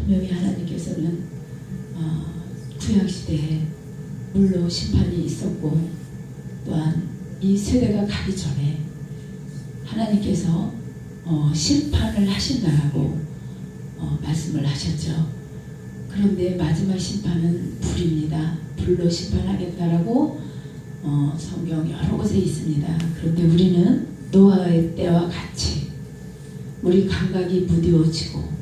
분명히 하나님께서는 구약시대에 물로 심판이 있었고, 또한 이 세대가 가기 전에 하나님께서 심판을 하신다라고 말씀을 하셨죠. 그런데 마지막 심판은 불입니다. 불로 심판하겠다라고 성경 여러 곳에 있습니다. 그런데 우리는 노아의 때와 같이 우리 감각이 무뎌지고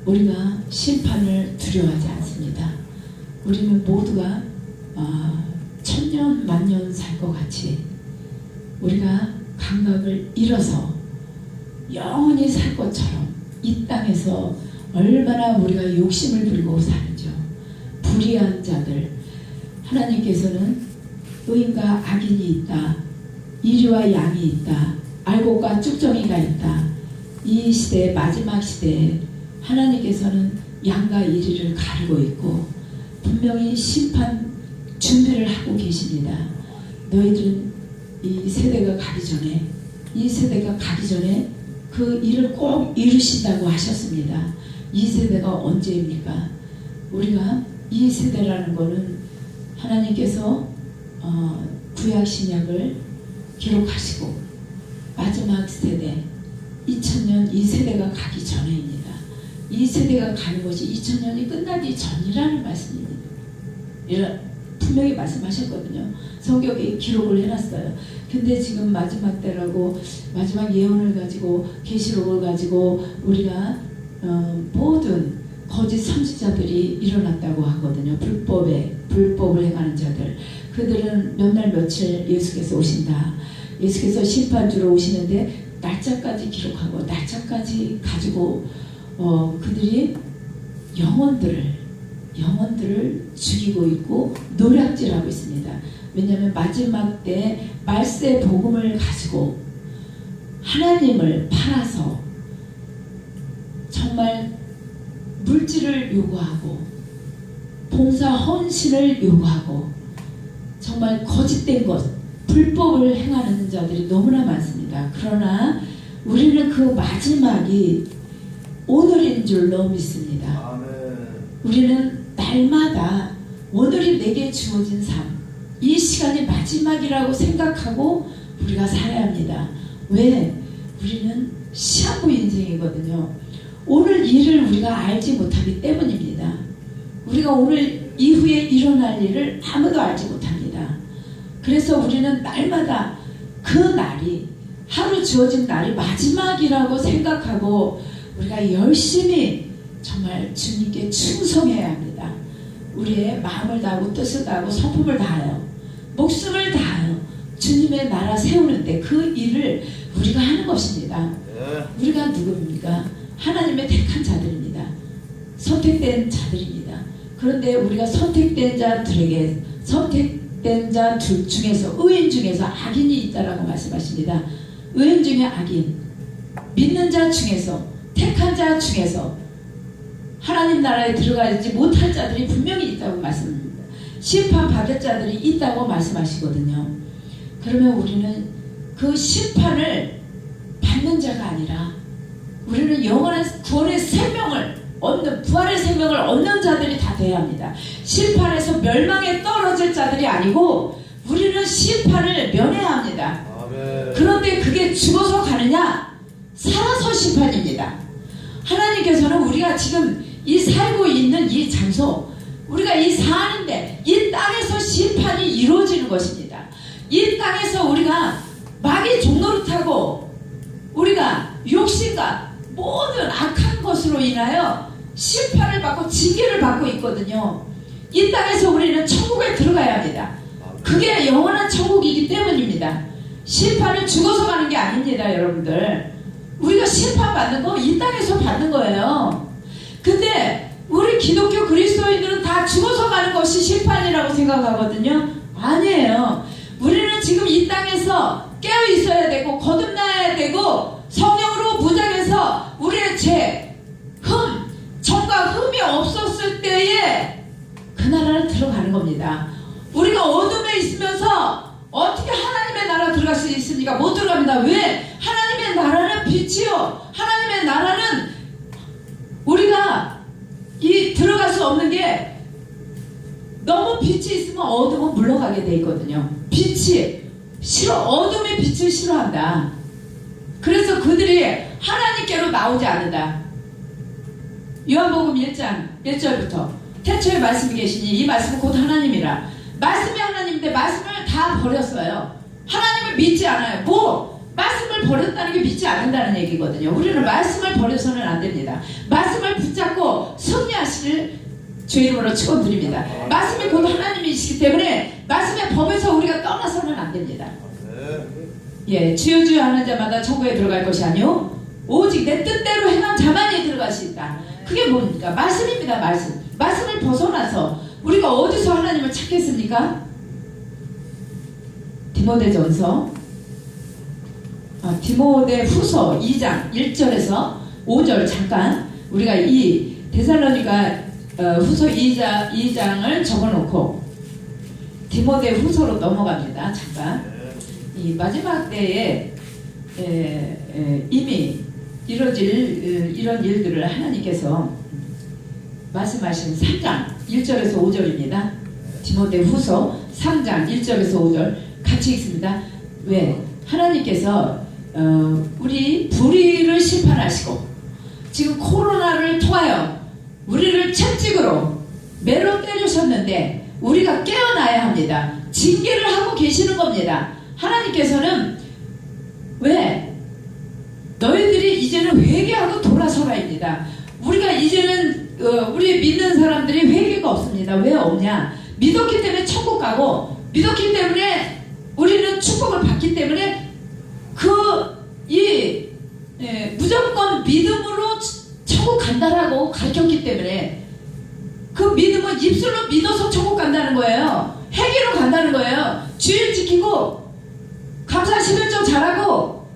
우리가 심판을 두려워하지 않습니다. 우리는 모두가 천년 만년 살 것 같이 우리가 감각을 잃어서 영원히 살 것처럼 이 땅에서 얼마나 우리가 욕심을 부리고 사는죠. 불의한 자들, 하나님께서는 의인과 악인이 있다, 이리와 양이 있다, 알곡과 쭉정이가 있다. 이 시대, 마지막 시대에 하나님께서는 양과 이리를 가르고 있고 분명히 심판 준비를 하고 계십니다. 너희들은 이 세대가 가기 전에 그 일을 꼭 이루신다고 하셨습니다. 이 세대가 언제입니까? 우리가 이 세대라는 것은 하나님께서 구약 신약을 기록하시고 마지막 세대 2000년 이 세대가 가기 전에입니다. 이 세대가 가는 것이 2000년이 끝나기 전이라는 말씀입니다. 분명히 말씀하셨거든요. 성경에 기록을 해놨어요. 근데 지금 마지막 때라고 마지막 예언을 가지고 계시록을 가지고 우리가 모든 거짓 선지자들이 일어났다고 하거든요. 불법을 행하는 자들, 그들은 몇 날 며칠 예수께서 오신다, 예수께서 심판주로 오시는데 날짜까지 기록하고 날짜까지 가지고 그들이 영혼들을 죽이고 있고 노략질하고 있습니다. 왜냐하면 마지막 때 말세 복음을 가지고 하나님을 팔아서 정말 물질을 요구하고 봉사 헌신을 요구하고 정말 거짓된 것, 불법을 행하는 자들이 너무나 많습니다. 그러나 우리는 그 마지막이 오늘인 줄로 믿습니다. 아멘. 우리는 날마다 오늘이 내게 주어진 삶, 이 시간이 마지막이라고 생각하고 우리가 살아야 합니다. 왜? 우리는 시한부 인생이거든요. 오늘 일을 우리가 알지 못하기 때문입니다. 우리가 오늘 이후에 일어날 일을 아무도 알지 못합니다. 그래서 우리는 날마다 그 날이, 하루 주어진 날이 마지막이라고 생각하고 우리가 열심히 정말 주님께 충성해야 합니다. 우리의 마음을 다하고 뜻을 다하고 성품을 다하여 목숨을 다하여 주님의 나라 세우는데 그 일을 우리가 하는 것입니다. 우리가 누굽니까? 하나님의 택한 자들입니다. 선택된 자들입니다. 그런데 우리가 선택된 자들에게 선택된 자 중에서 의인 중에서 악인이 있다라고 말씀하십니다. 의인 중에 악인, 믿는 자 중에서 택한 자 중에서 하나님 나라에 들어가지 못할 자들이 분명히 있다고 말씀합니다. 심판받을 자들이 있다고 말씀하시거든요. 그러면 우리는 그 심판을 받는 자가 아니라 우리는 영원한 구원의 생명을 얻는, 부활의 생명을 얻는 자들이 다 돼야 합니다. 심판에서 멸망에 떨어질 자들이 아니고 우리는 심판을 면해야 합니다. 아멘. 그런데 그게 죽어서 가느냐? 살아서 심판입니다. 하나님께서는 우리가 지금 이 살고 있는 이 장소, 우리가 이 사는데 이 땅에서 심판이 이루어지는 것입니다. 이 땅에서 우리가 마귀 종노릇하고 우리가 욕심과 모든 악한 것으로 인하여 심판을 받고 징계를 받고 있거든요. 이 땅에서 우리는 천국에 들어가야 합니다. 그게 영원한 천국이기 때문입니다. 심판은 죽어서 가는 게 아닙니다, 여러분들. 우리가 심판받는 거 이 땅에서 받는 거예요. 근데 우리 기독교 그리스도인들은 다 죽어서 가는 것이 심판이라고 생각하거든요. 아니에요. 우리는 지금 이 땅에서 깨어 있어야 되고 거듭나야 되고 성령으로 무장해서 우리의 죄, 정과 흠이 없었을 때에 그 나라를 들어가는 겁니다. 우리가 어둠에 있으면서 어떻게 하나님의 나라 들어갈 수 있습니까? 못 들어갑니다. 왜? 하나님의 나라는 빛이요, 하나님의 나라는 우리가 수 없는 게 너무 빛이 있으면 어둠은 물러가게 돼 있거든요. 빛이 싫어, 어둠의 빛을 싫어한다. 그래서 그들이 하나님께로 나오지 않는다. 요한복음 1장 1절부터 태초에 말씀이 계시니 이 말씀은 곧 하나님이라. 말씀이 하나님인데 말씀을 다 버렸어요. 하나님을 믿지 않아요. 말씀을 버렸다는 게 믿지 않는다는 얘기거든요. 우리는 말씀을 버려서는 안 됩니다. 말씀을 붙잡고 승리하시길 주의 이름으로 축원드립니다. 말씀이 곧 하나님이시기 때문에 말씀의 법에서 우리가 떠나서는 안 됩니다. 예, 주여 주여 하는 자마다 천국에 들어갈 것이 아니요 오직 내 뜻대로 행한 자만이 들어갈 수 있다. 그게 뭡니까? 말씀입니다. 말씀을 벗어나서 우리가 어디서 하나님을 찾겠습니까? 디모데 후서 2장 1절에서 5절 잠깐 우리가 이 데살로니가 후서 2장을 적어놓고 디모데 후서로 넘어갑니다. 잠깐 이 마지막 때에 이미 이뤄질 이런 일들을 하나님께서 말씀하신 3장 1절에서 5절입니다. 디모데 후서 3장 1절에서 5절 같이 읽습니다. 왜? 하나님께서 우리 불의를 심판하시고 지금 코로나를 통하여 우리를 채찍으로 매로 때리셨는데 우리가 깨어나야 합니다. 징계를 하고 계시는 겁니다. 하나님께서는 왜? 너희들이 이제는 회개하고 돌아서라입니다. 우리가 이제는 우리 믿는 사람들이 회개가 없습니다. 왜 없냐? 믿었기 때문에 천국 가고 믿었기 때문에 우리는 축복을 받기 때문에 무조건 믿음으로 천국 간다라고 가르쳤기 때문에 그 믿음은 입술로 믿어서 천국 간다는 거예요. 회개로 간다는 거예요. 주일 지키고 감사 11조 잘하고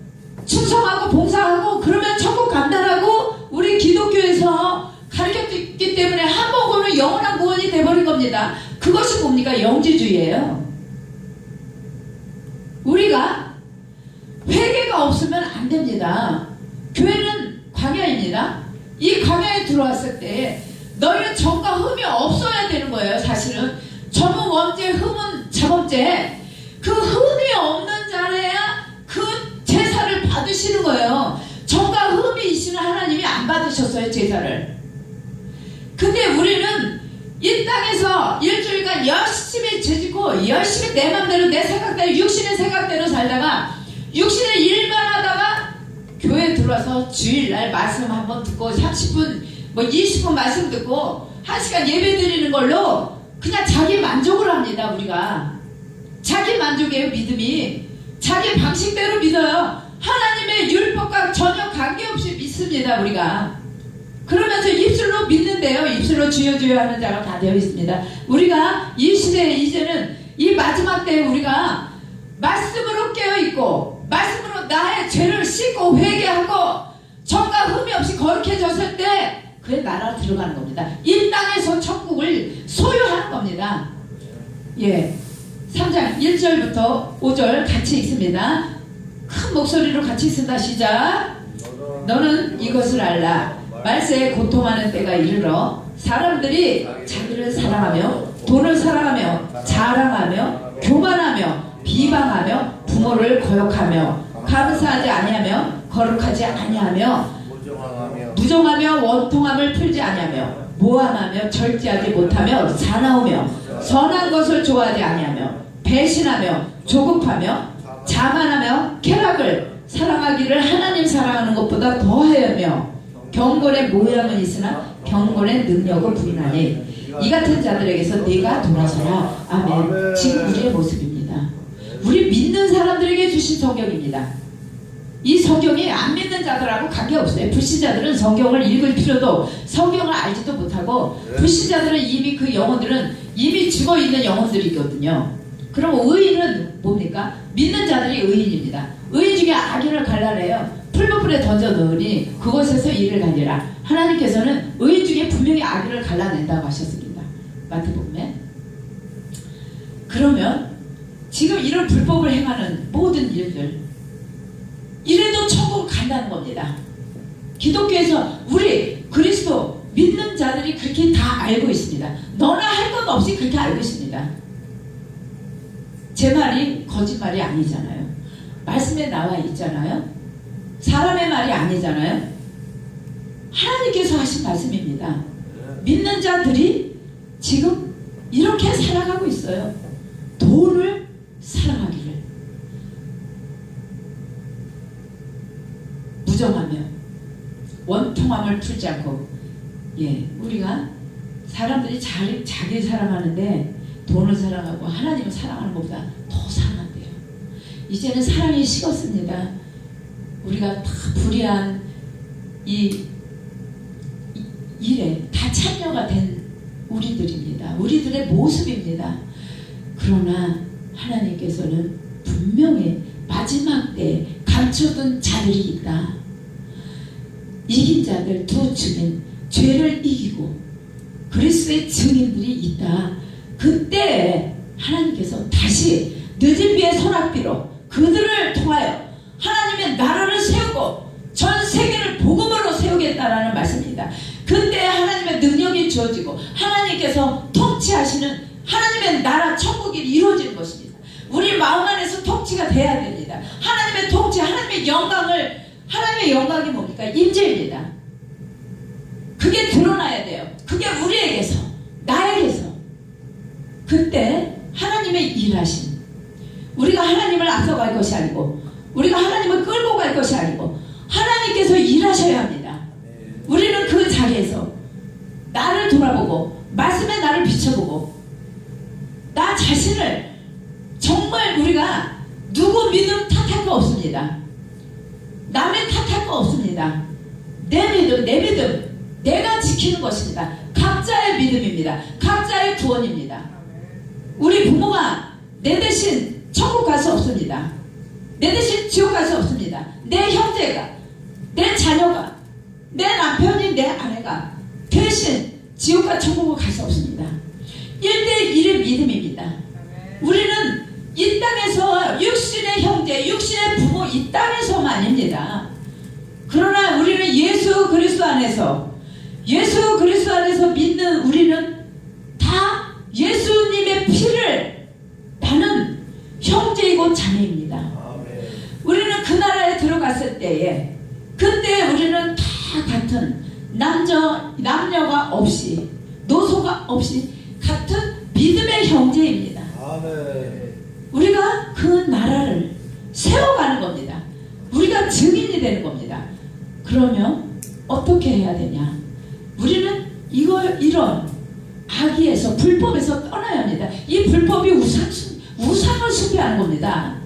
충성하고 봉사하고 그러면 천국 간다라고 우리 기독교에서 가르쳤기 때문에 한 번은 영원한 구원이 돼버린 겁니다. 그것이 뭡니까? 영지주의예요. 우리가 회개가 없으면 안 됩니다. 교회는 광야입니다. 이 광야에 들어왔을 때 너희는 정과 흠이 없어야 되는 거예요. 사실은 점은 원죄, 흠은 자범죄. 그 흠이 없는 자래야 그 제사를 받으시는 거예요. 정과 흠이 있으면 하나님이 안 받으셨어요. 제사를. 근데 우리는 이 땅에서 일주일간 열심히 죄짓고 열심히 내 맘대로 내 생각대로 육신의 생각대로 살다가 육신의 일만 하다가 교회에 들어와서 주일날 말씀 한번 듣고 30분 20분 말씀 듣고 1시간 예배 드리는 걸로 그냥 자기 만족을 합니다. 우리가 자기 만족이에요. 믿음이 자기 방식대로 믿어요. 하나님의 율법과 전혀 관계없이 믿습니다. 우리가 그러면서 입술로 믿는데요. 입술로 주여 주여 하는 자가 다 되어 있습니다. 우리가 이 시대에 이제는 이 마지막 때에 우리가 말씀으로 깨어있고 말씀으로 나의 죄를 씻고 회개하고 정과 흠이 없이 거룩해졌을 때 그의 나라로 들어가는 겁니다. 이 땅에서 천국을 소유하는 겁니다. 예, 3장 1절부터 5절 같이 읽습니다. 큰 목소리로 같이 읽습니다. 시작. 너는 이것을 알라. 말세에 고통하는 때가 이르러 사람들이 자기를 사랑하며 돈을 사랑하며 자랑하며 교만하며 비방하며 부모를 거역하며 감사하지 아니하며 거룩하지 아니하며 무정하며 원통함을 풀지 아니하며 모함하며 절제하지 못하며 사나우며 선한 것을 좋아하지 아니하며 배신하며 조급하며 자만하며 쾌락을 사랑하기를 하나님 사랑하는 것보다 더하여며 경건의 모양은 있으나 경건의 능력을 부인하니 이 같은 자들에게서 네가 돌아서라. 아멘. 지금 우리의 모습입니다. 우리 믿는 사람들에게 주신 성경입니다. 이 성경이 안 믿는 자들하고 관계없어요. 불신자들은 성경을 읽을 필요도 성경을 알지도 못하고 불신자들은 이미 그 영혼들은 이미 죽어있는 영혼들이거든요. 그럼 의인은 뭡니까? 믿는 자들이 의인입니다. 의인 중에 악인을 갈라내요. 풀무불에 던져 넣으니 그곳에서 이를 갈리라. 하나님께서는 의인 중에 분명히 악인을 갈라낸다고 하셨습니다. 마태복음에. 그러면 지금 이런 불법을 행하는 모든 일들 이래도 천국 간다는 겁니다. 기독교에서 우리 그리스도 믿는 자들이 그렇게 다 알고 있습니다. 너나 할 것 없이 그렇게 알고 있습니다. 제 말이 거짓말이 아니잖아요. 말씀에 나와 있잖아요. 사람의 말이 아니잖아요. 하나님께서 하신 말씀입니다. 믿는 자들이 지금 이렇게 살아가고 있어요. 돈을 사랑하기를, 무정하며 원통함을 풀지 않고. 우리가 사람들이 자기 사랑하는데 돈을 사랑하고 하나님을 사랑하는 것보다 더 사랑한대요. 이제는 사랑이 식었습니다. 우리가 다 불의한 이 일에 다 참여가 된 우리들입니다. 우리들의 모습입니다. 그러나 하나님께서는 분명히 마지막 때에 감춰둔 자들이 있다. 이긴 자들, 두 증인, 죄를 이기고 그리스도의 증인들이 있다. 그때 하나님께서 다시 늦은 비의 소낙비로 그들을 통하여 하나님의 나라를 세우고 전 세계를 복음으로 세우겠다라는 말씀입니다. 그때 하나님의 능력이 주어지고 하나님께서 통치하시는 하나님의 나라 천국이 이루어지는 것입니다. 우리 마음 안에서 통치가 돼야 됩니다. 하나님의 통치, 하나님의 영광이 뭡니까? 임재입니다. 그게 드러나야 돼요. 그게 우리에게서, 나에게서. 그때 하나님의 일하심, 우리가 하나님을 앞서갈 것이 아니고 우리가 하나님을 끌고 갈 것이 아니고 하나님께서 일하셔야 합니다. 우리는 그 자리에서 나를 돌아보고 말씀에 나를 비춰보고 나 자신을 정말 우리가 누구 믿음 탓할 거 없습니다. 남의 탓할 거 없습니다. 내 믿음, 내가 지키는 것입니다. 각자의 믿음입니다. 각자의 구원입니다. 우리 부모가 내 대신 천국 갈 수 없습니다. 내 대신 지옥 갈 수 없습니다. 내 형제가, 내 자녀가, 내 남편이, 내 아내가 대신 지옥과 천국을 갈 수 없습니다. 1대1의 믿음입니다. 우리는 이 땅에서 육신의 형제, 육신의 부모, 이 땅에서만입니다. 그러나 우리는 예수 그리스도 안에서 믿는 우리는 다 예수님의 피를 나는 형제이고 자매입니다. 우리는 그 나라에 들어갔을 때에 그때 우리는 다 같은 남녀가 없이 노소가 없이 같은 믿음의 형제입니다. 우리가 그 나라를 세워가는 겁니다. 우리가 증인이 되는 겁니다. 그러면 어떻게 해야 되냐? 우리는 이런 악의에서 불법에서 떠나야 합니다. 이 불법이 우상을 숭배하는 겁니다.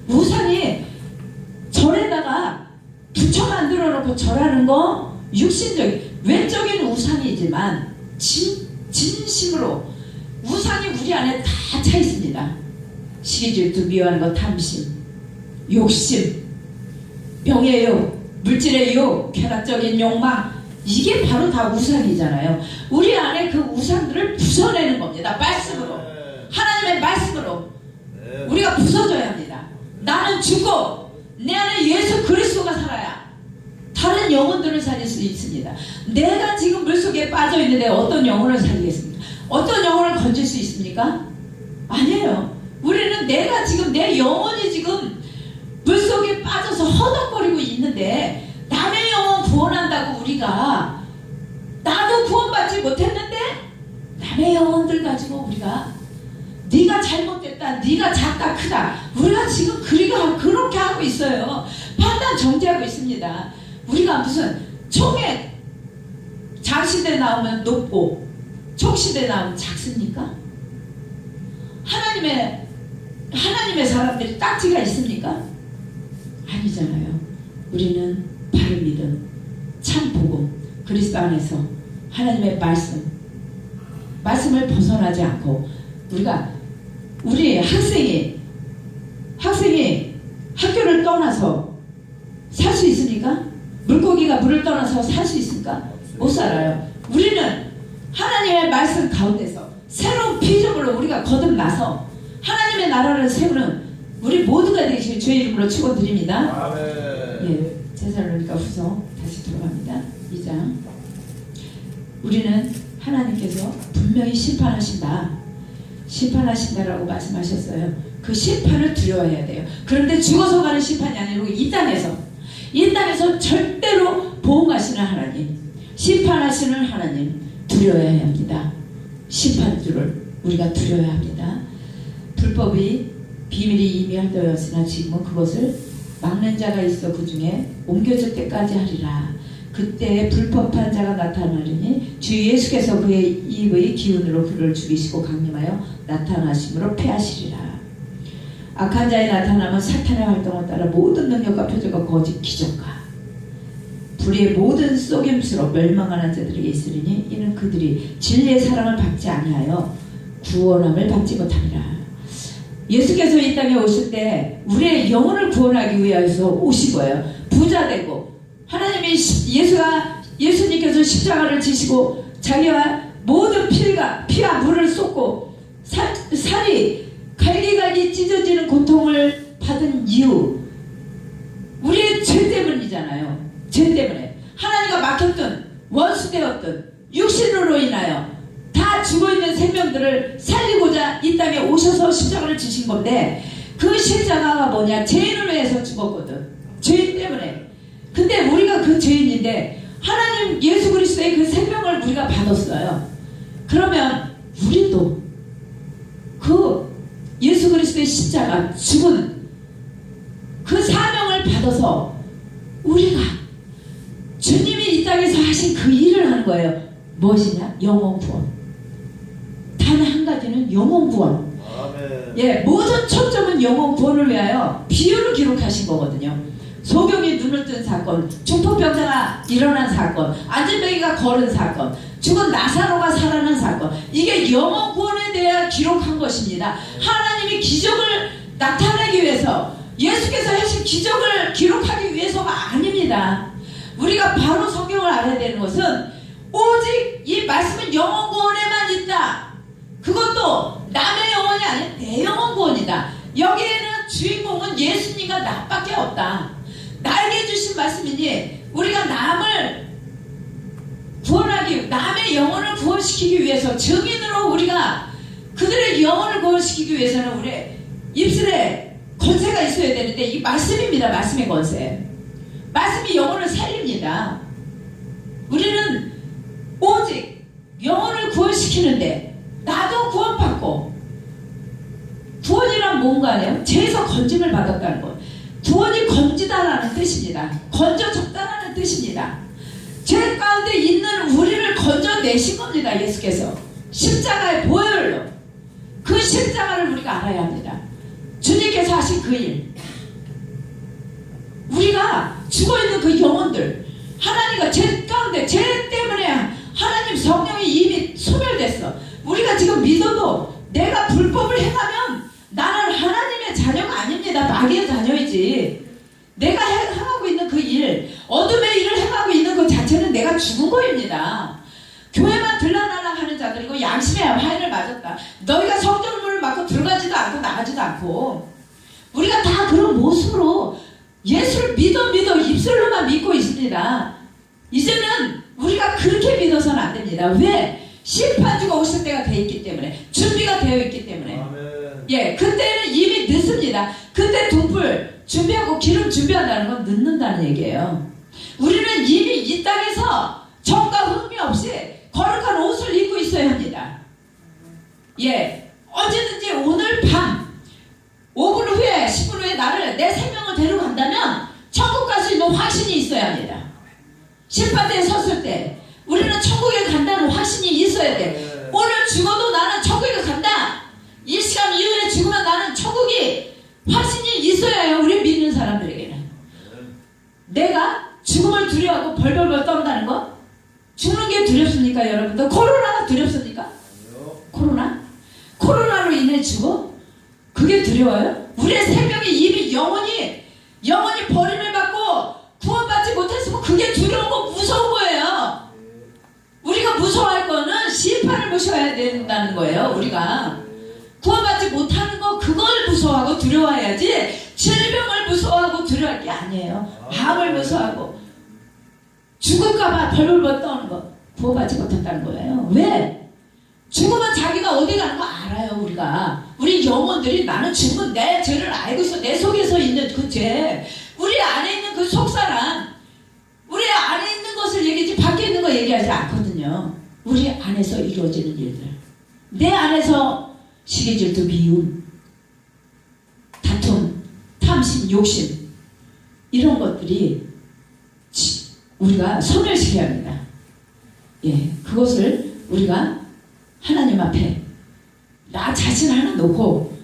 우상이 절에다가 부처 만들어 놓고 절하는 거 육신적인 외적인 우상이지만 진심으로 우상이 우리 안에 다 차 있습니다. 시기, 질투, 미워하는 것, 탐심, 욕심, 명예의 욕, 물질의 욕, 쾌락적인 욕망, 이게 바로 다 우상이잖아요. 우리 안에 그 우상들을 부숴내는 겁니다. 말씀으로, 하나님의 말씀으로 우리가 부숴줘야 합니다. 나는 죽고 내 안에 예수 그리스도가 살아야 다른 영혼들을 살릴 수 있습니다. 내가 지금 물속에 빠져 있는데 어떤 영혼을 살리겠습니까? 어떤 영혼을 건질 수 있습니까? 아니에요. 우리는 내가 지금 내 영혼이 지금 물속에 빠져서 허덕거리고 있는데 남의 영혼 구원한다고 우리가 나도 구원받지 못했는데 남의 영혼들 가지고 우리가 네가 잘못됐다, 네가 작다 크다, 우리가 지금 그렇게 하고 있어요. 판단 정죄하고 있습니다. 우리가 무슨 총에 장시대 나오면 높고 총시대 나오면 작습니까? 하나님의 사람들이 딱지가 있습니까? 아니잖아요. 우리는 바른 믿음, 참 복음, 그리스도 안에서 하나님의 말씀을 벗어나지 않고 우리 학생이 학교를 떠나서 살 수 있습니까? 물고기가 물을 떠나서 살 수 있습니까? 못 살아요. 우리는 하나님의 말씀 가운데서 새로운 피조물로 우리가 거듭나서 하나님의 나라를 세우는 우리 모두가 되시길 주의 이름으로 축원드립니다. 테살로니가 후서 다시 들어갑니다. 2장. 우리는 하나님께서 분명히 심판하신다라고 말씀하셨어요. 그 심판을 두려워해야 돼요. 그런데 죽어서 가는 심판이 아니고 이 땅에서 절대로 보응하시는 하나님, 심판하시는 하나님 두려워해야 합니다. 심판주를 우리가 두려워야 합니다. 불법이 비밀이 이미 할되었으나 지금은 그것을 막는 자가 있어 그 중에 옮겨질 때까지 하리라. 그때 불법한 자가 나타나리니 주 예수께서 그의 입의 기운으로 그를 죽이시고 강림하여 나타나심으로 패하시리라. 악한 자의 나타남은 사탄의 활동을 따라 모든 능력과 표적과 거짓 기적과 불의의 모든 속임수로 멸망하는 자들에게 있으리니 이는 그들이 진리의 사랑을 받지 아니하여 구원함을 받지 못함이라. 예수께서 이 땅에 오실 때 우리의 영혼을 구원하기 위해서 오신 거예요. 부자 되고 하나님이 예수님께서 십자가를 지시고 자기와 모든 피와 물을 쏟고 살이 갈기갈기 찢어지는 고통을 받은 이유, 우리의 죄 때문이잖아요. 죄 때문에 하나님과 막혔던 원수 되었던 육신으로 인하여 다 죽어있는 생명들을 살리고자 이 땅에 오셔서 십자가를 지신 건데, 그 십자가가 뭐냐? 죄인을 위해서 죽었거든. 죄인 때문에. 근데 우리가 그 죄인인데 하나님 예수 그리스도의 그 생명을 우리가 받았어요. 그러면 우리도 그 예수 그리스도의 십자가 죽은 그 사명을 받아서 우리가 주님이 이 땅에서 하신 그 일을 하는 거예요. 무엇이냐? 영혼 구원. 단 한 가지는 영혼 구원. 아멘. 예, 모든 초점은 영혼 구원을 위하여 비유를 기록하신 거거든요. 소경이 눈을 뜬 사건, 중풍병자가 일어난 사건, 안진뱅이가 걸은 사건, 죽은 나사로가 살아난 사건, 이게 영혼 구원에 대해 기록한 것입니다. 하나님이 기적을 나타내기 위해서, 예수께서 하신 기적을 기록하기 위해서가 아닙니다. 우리가 바로 성경을 알아야 되는 것은 오직 이 말씀은 영혼 구원에만 있다. 그것도 남의 영혼이 아닌 내 영혼 구원이다. 여기에는 주인공은 예수님과 나밖에 없다. 나에게 주신 말씀이니 우리가 남을 구원하기, 남의 영혼을 구원시키기 위해서, 증인으로 우리가 그들의 영혼을 구원시키기 위해서는 우리 입술에 권세가 있어야 되는데, 이 말씀입니다. 말씀의 권세. 말씀이 영혼을 살립니다. 우리는 오직 영혼을 구원시키는데, 나도 구원받고, 구원이란 뭔가요? 죄에서 건짐을 받았다는 것. 구원이 건지다라는 뜻입니다. 건져줬다라는 뜻입니다. 죄 가운데 있는 우리를 건져내신 겁니다. 예수께서 십자가의 보혈로. 그 십자가를 우리가 알아야 합니다. 주님께서 하신 그 일, 우리가 죽어있는 그 영혼들, 하나님과 죄 가운데, 죄 때문에 하나님 성령이 이미 소멸됐어. 우리가 지금 믿어도 내가 불법을 행하면 나는 하나님의 자녀가 아닙니다. 마귀의 자녀이지. 내가 행하고 있는 그 일, 어둠의 일을 행하고 있는 그 자체는 내가 죽은 거입니다. 교회만 들락날락 하는 자들이고 양심의 화인을 맞았다. 너희가 성전문을 막고 들어가지도 않고 나가지도 않고, 우리가 다 그런 모습으로 예수를 믿어 입술로만 믿고 있습니다. 이제는 우리가 그렇게 믿어서는 안 됩니다. 왜? 심판주가 오실 때가 돼 있기 때문에, 준비가 되어 있기 때문에. 아멘. 예, 그때는 이미 늦습니다. 그때 등불 준비하고 기름 준비한다는 건 늦는다는 얘기예요. 우리는 이미 이 땅에서 정과 흥미 없이 거룩한 옷을 입고 있어야 합니다. 예, 언제든지 오늘 밤 5분 후에 10분 후에 나를, 내 생명을 데려간다면 천국 갈 수 있는 확신이 있어야 합니다. 심판대에 섰을 때 우리는 천국에 간다는 확신이 있어야 돼. 오늘 죽어도 나는 천국에 간다. 이 시간 이후에 죽으면 나는 천국이 확신이 있어야 해요. 우리 믿는 사람들에게는. 내가 죽음을 두려워하고 벌벌벌 떤다는 거? 죽는 게 두렵습니까, 여러분들? 코로나가 두렵습니까? 코로나로 인해 죽어? 그게 두려워요? 우리의 생명이 이미 영원히 버림을 받고 구원받지 못했으면 그게 두려운 거, 무서운 거예요. 우리가 무서워할 거는 심판을 무서워해야 된다는 거예요. 우리가 구원받지 못하는 거, 그걸 무서워하고 두려워해야지, 질병을 무서워하고 두려워할 게 아니에요. 암을 무서워하고 죽을까봐 벌벌벌 떠는 거, 구원받지 못했다는 거예요. 왜? 죽으면 자기가 어디 가는 거 알아요. 우리 영혼들이 나는 죽으면 내 죄를 알고 있어. 내 속에서 있는 그 죄, 우리 안에 있는 그 속사람, 우리 안에 있는 것을 얘기하지 밖에 있는 거 얘기하지 않거든요. 우리 안에서 이루어지는 일들, 내 안에서 시기, 질투, 미움, 다툼, 탐심, 욕심, 이런 것들이 우리가 소멸시켜야 합니다. 예, 그것을 우리가 하나님 앞에 나 자신 하나 놓고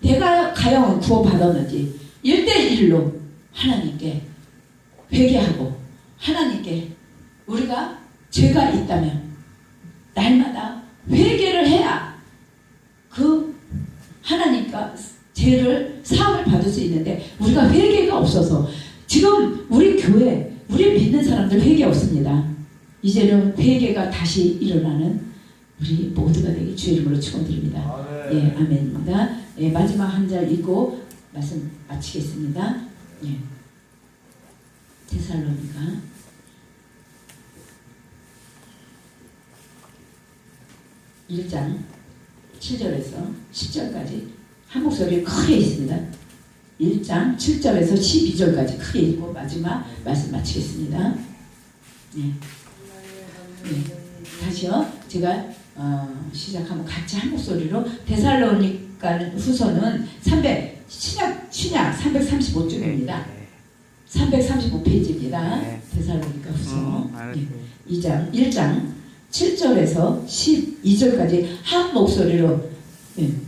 내가 과연 구원받았는지 1대1로 하나님께 회개하고, 하나님께 우리가 죄가 있다면 날마다 회개를 해야 그 하나님과 죄를 사함을 받을 수 있는데, 우리가 회개가 없어서 지금 우리 교회, 우리 믿는 사람들 회개 없습니다. 이제는 회개가 다시 일어나는 우리 모두가 되기 주의 이름으로 축원드립니다. 예, 아멘입니다. 예, 마지막 한 절 읽고 말씀 마치겠습니다. 예. 데살로니가 1장 7절에서 10절까지 한 목소리 크게 있습니다. 1장 7절에서 12절까지 크게 읽고 마지막 말씀 마치겠습니다. 예. 예. 다시요. 제가 시작하면 같이 한 목소리로 데살로니가 후서는 신약 335쪽입니다. 335페이지입니다. 데살로니가 후서 1장 7절에서 12절까지 한 목소리로,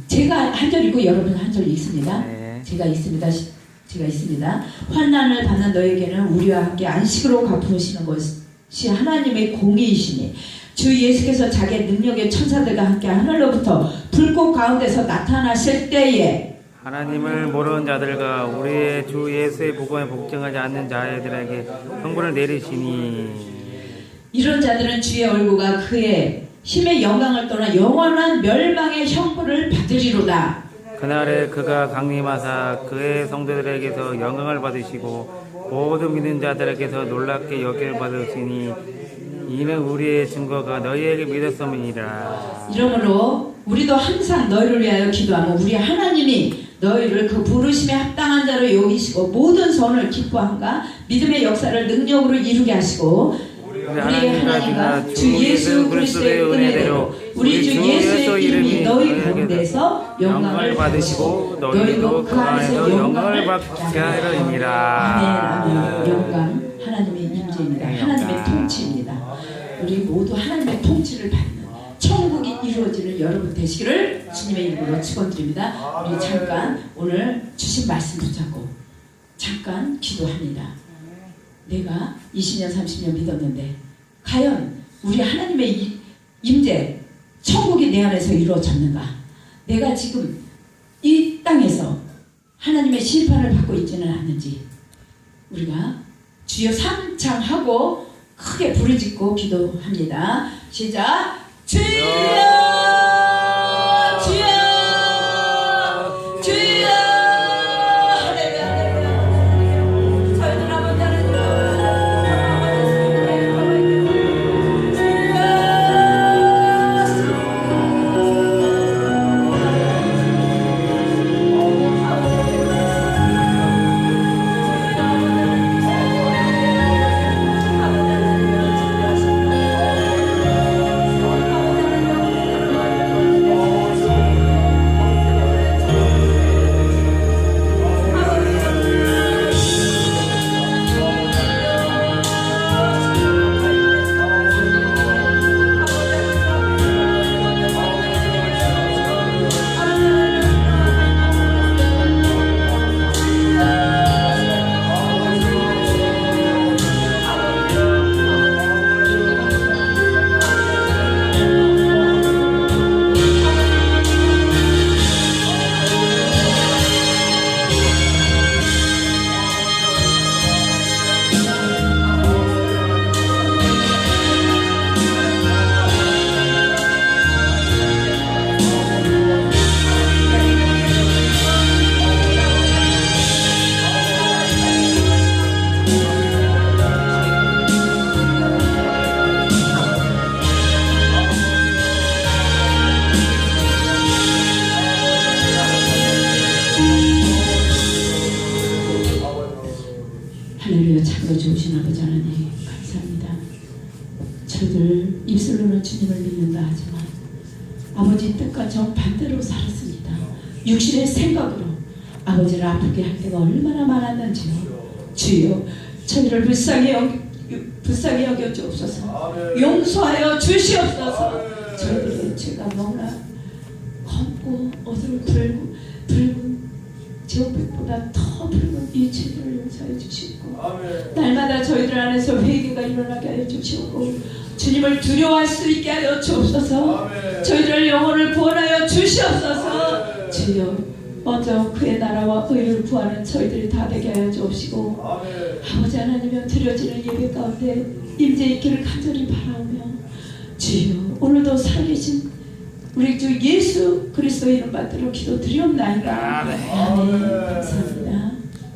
제가 한 절 읽고 여러분 한 절 읽습니다. 제가 있습니다. 환난을 받는 너에게는 우리와 함께 안식으로 갚으시는 것이 하나님의 공의이시니, 주 예수께서 자기의 능력의 천사들과 함께 하늘로부터 불꽃 가운데서 나타나실 때에 하나님을 모르는 자들과 우리의 주 예수의 복음에 복종하지 않는 자들에게 형벌을 내리시니, 이런 자들은 주의 얼굴과 그의 힘의 영광을 떠나 영원한 멸망의 형벌을 받으리로다. 그날에 그가 강림하사 그의 성도들에게서 영광을 받으시고 모든 믿는 자들에게서 놀랍게 여길 받으시니, 이는 우리의 증거가 너희에게 믿었음이니라. 이러므로 우리도 항상 너희를 위하여 기도하며 우리 하나님이 너희를 그 부르심에 합당한 자로 여기시고 모든 선을 기뻐함과 믿음의 역사를 능력으로 이루게 하시고, 우리의 하나님과 주 예수 그리스도의 은혜대로 우리 주 예수의 이름이 너희 가운데서 영광을 받으시고 너희도 그 안에서 영광을 받게 하리니라. 아멘. 영광 하나님의 임재입니다. 하나님의 통치입니다. 우리 모두 하나님의 통치를 받는 천국이 이루어지는 여러분 되시기를 주님의 이름으로 축원드립니다. 우리 잠깐 오늘 주신 말씀 붙잡고 잠깐 기도합니다. 내가 20년 30년 믿었는데 과연 우리 하나님의 임재 천국이 내 안에서 이루어졌는가? 내가 지금 이 땅에서 하나님의 심판을 받고 있지는 않는지, 우리가 주여 삼창하고 크게 부르짖고 기도합니다. 시작. 주여 주여 주여. 주님을 믿는다 하지만 아버지 뜻과 정반대로 살았습니다. 육신의 생각으로 아버지를 아프게 할 때가 얼마나 많았는지요. 주여 저희를 불쌍히 여겨 주옵소서. 용서하여 주시옵소서. 저희들의 죄가 너무나 검고 어두운 붉은 제옥빛보다 더 붉은 이 죄들을 용서해 주시고 날마다 저희들 안에서 회개가 일어나게 하여 주시고 주님을 두려워할 수 있게 하여 주옵소서. 저희들 영혼을 구원하여 주시옵소서. 주여 먼저 그의 나라와 의를 구하는 저희들이 다 되게 하여 주옵시고 아버지 하나님의 드려지는 예배 가운데 임재 있기를 간절히 바라오며 주여 오늘도 살아계신 우리 주 예수 그리스도의 이름 받들어 기도드리옵나이다. 아멘.